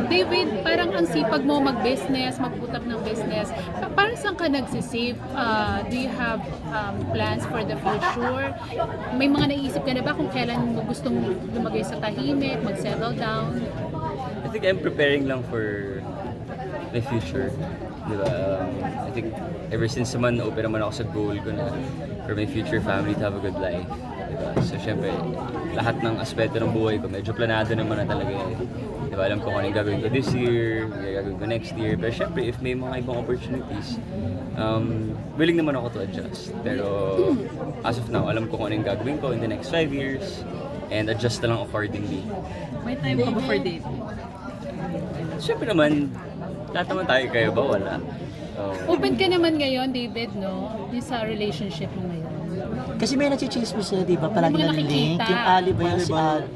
David, parang ang sipag mo mag-business, mag-put up ng business. Parang saan ka nagsisave? Do you have plans for the future? May mga naisip ka na ba kung kailan mo gustong lumagay sa tahimik, mag-settle down? I think I'm preparing lang for the future. Diba? I think ever since naman open naman ako sa goal ko na for my future family to have a good life. Diba? So syempre, lahat ng aspeto ng buhay ko, medyo planado naman na talaga eh. Diba? Alam ko kung ano yung gagawin ko this year, yung gagawin ko next year. Pero syempre, if may mga ibang opportunities, willing naman ako to adjust. Pero as of now, alam ko kung ano yung gagawin ko in the next 5 years and adjust na lang accordingly. May time ka ba for dating? Syempre naman, lahat naman tayo, kayo ba? Wala. Open ka naman ngayon, David, no? Yung sa relationship mo ngayon. Kasi may nachichismis na, di ba? Palagi Mga na link. nakikita. Yung Ali ba yun?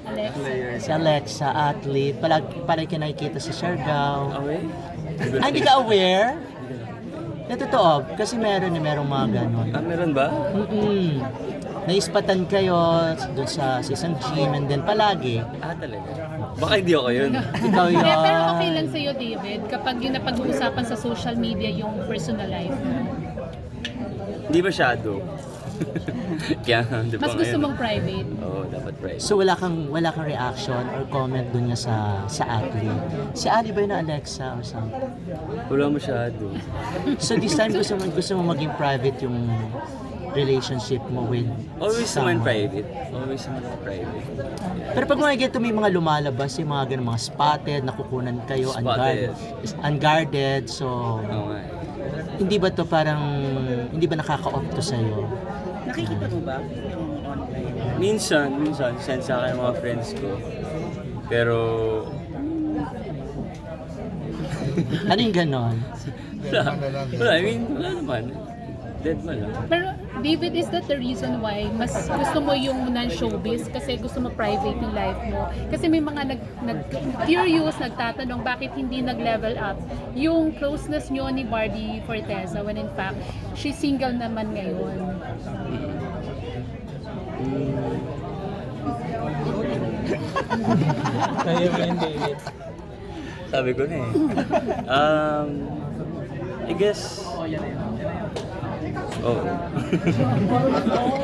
Alex. Si Alexa, athlete. Palagi ka nakikita sa Siargao. Okay? Ay, hindi ka aware? Na totoo. Kasi merong mga ganon. Meron ba? Naispatan kayo doon sa isang gym and then palagi. Talaga? Baka hindi ako yun. Ikaw yun. Hindi, pero okay lang sa'yo, David, kapag yung napag-uusapan sa social media yung personal life mo. Hindi masyado. Kaya, di ba Mas gusto ngayon? mong private. Oo, dapat private. So wala kang reaction or comment doon nga sa athlete. Si Ali ba yun na Alexa or something? Wala masyado. So this time gusto mo maging private yung relationship mo with Always someone. naman private. Always naman private. Pero pag mga ganito may mga lumalabas, yung mga ganun, mga spotted, nakukunan kayo, Spotted. unguarded, so Oo nga. hindi ba to parang, hindi ba nakaka-off to sa'yo? Nakikita mo ba yung online? Minsan, send sa akin yung mga friends ko. Pero, Ano yung ganon? wala, I mean, wala naman. Dead man lang. Pero David, is that the reason why mas gusto mo yung non-showbiz kasi gusto mo private yung life mo? Kasi may mga curious, nagtatanong bakit hindi nag-level up yung closeness nyo ni Barbie Forteza when in fact, she's single naman ngayon. Kaya mo yan, David. Sabi ko na eh. I guess,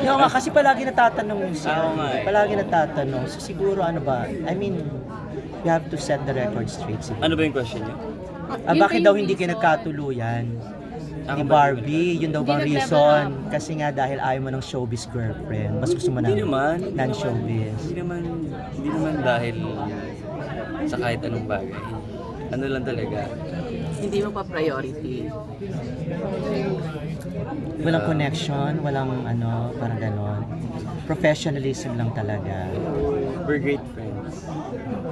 Yung nga, kasi palagi natatanong siya. Oo nga eh. Palagi natatanong. So siguro ano ba, I mean, you have to set the record straight siguro. Ano ba yung question niyo? Yun Bakit ba daw yung hindi kayo reason? nagkatuluyan? Ako Ni ba Barbie, yun daw Hindi bang nag-level reason? up. Kasi nga dahil ayaw mo ng showbiz girlfriend. Mas gusto mo na Hindi naman. non-showbiz. Hindi naman dahil sa kahit anong bagay. Ano lang talaga. Hindi mo pa priority. Walang connection, walang ano, parang ganon. Professionalism lang talaga. We're great friends.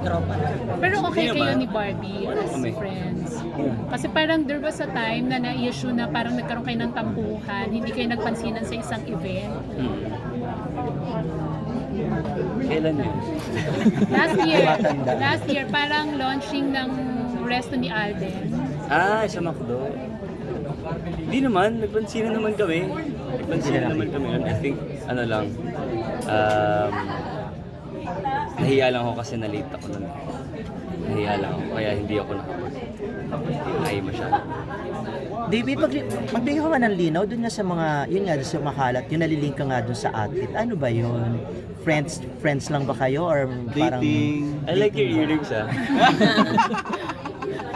Tropa na. Pero okay Hindi kayo naman. ni Barbie as Kami. friends. Kasi parang there was a time na na-issue na parang nagkaroon kayo ng tampuhan, hindi kayo nagpansinan sa isang event. Kailan yun? Tumatanda. Last year, parang launching ng resto ni Alden. Sa McDo. Hindi naman, nagpansinan naman kami. Nagpansinan naman kami. I think, ano lang, nahiya lang ako kasi na-late ako nun. Nahiya lang ako, kaya hindi ako nakapag-ay masyado. David, magbigay ka nga ng linaw doon nga sa mga, yun nga, sa makalat, yun nalilink ka nga doon sa athlete. Ano ba yun? Friends lang ba kayo or parang... I like your earrings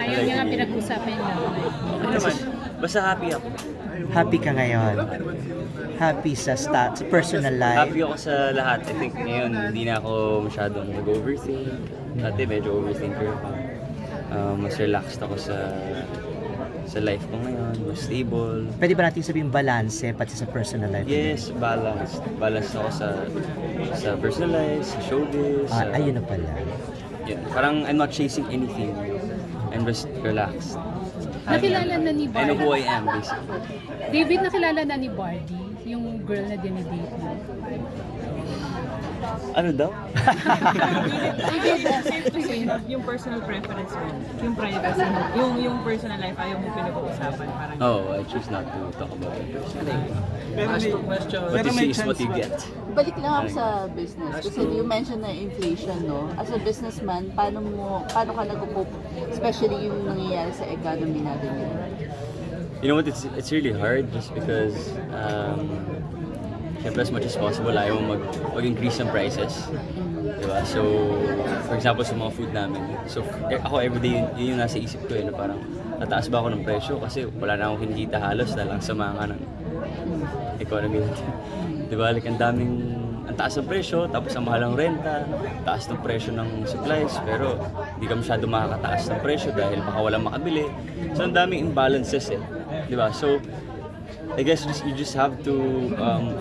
Ayaw niya nga pinag-usapan niya. Ano naman, basta happy ako. Happy ka ngayon? Happy sa personal life? Happy ako sa lahat. I think ngayon, hindi na ako masyadong nag-overthink. Dati medyo overthinker ako. Mas relaxed ako sa life ko ngayon. Mas stable. Pwede ba natin sabihin balance pati sa personal life? Yes, balanced. Balanced ako sa personal life, sa showbiz. Ayun na pala. Yeah, parang I'm not chasing anything. I'm just relaxed. Nakilala na ni I know who I Barbie. am, basically. David, nakilala na ni Barbie, yung girl na dinidate mo. Ano daw? Safe to say, yung personal preference mo, yung privacy mo, yung personal life, ayaw mo pinag-uusapan. Parang Oh, I choose not to talk about it. Last two question. What you see is what you get. Balik lang ako sa business. Kasi you mentioned na inflation, no? As a businessman, paano ka nag-cope? Especially yung nangyayari sa economy natin ngayon. You know what, it's really hard just because syempre as much as possible ayaw mo mag-increase ng prices. Diba? So, for example, sa mga food namin. So, ako everyday, yun yung nasa isip ko na parang nataas ba ako ng presyo kasi wala na akong kinikita halos dahil lang sa mga ng economy natin. Diba? Like, ang taas ng presyo, tapos ang mahal ng renta, taas ng presyo ng supplies, pero hindi ka masyado makakataas ng presyo dahil baka walang makabili. So, ang daming imbalances eh. Diba? So, I guess you just have to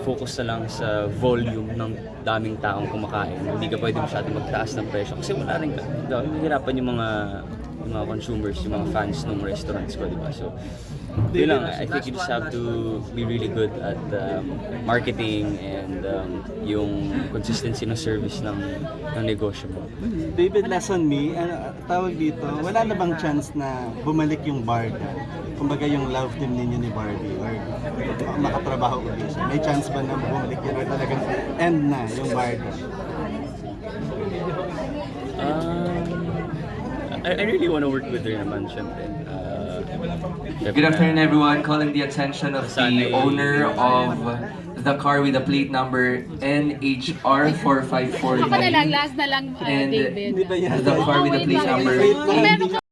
focus na lang sa volume ng daming taong kumakain. Hindi ka pwede masyado magtaas ng presyo kasi wala rin ka. Diba? Mahirapan yung mga consumers, yung mga fans ng restaurants ko, diba? So, yun lang. I think you just have to be really good at marketing and yung consistency ng service ng negosyo mo. David, last on me, tawag dito, wala na bang chance na bumalik yung Barda? Kumbaga yung love team ninyo ni Barbie or makatrabaho ulit siya. May chance ba na bumalik yun or talagang end na yung Barda? I really want to work with her naman, syempre. Good afternoon, everyone. Calling the attention of the owner of the car with the plate number NHR4549. Ako na lang, last na lang, And David. Di ba yan? the car with the plate number Kung meron ka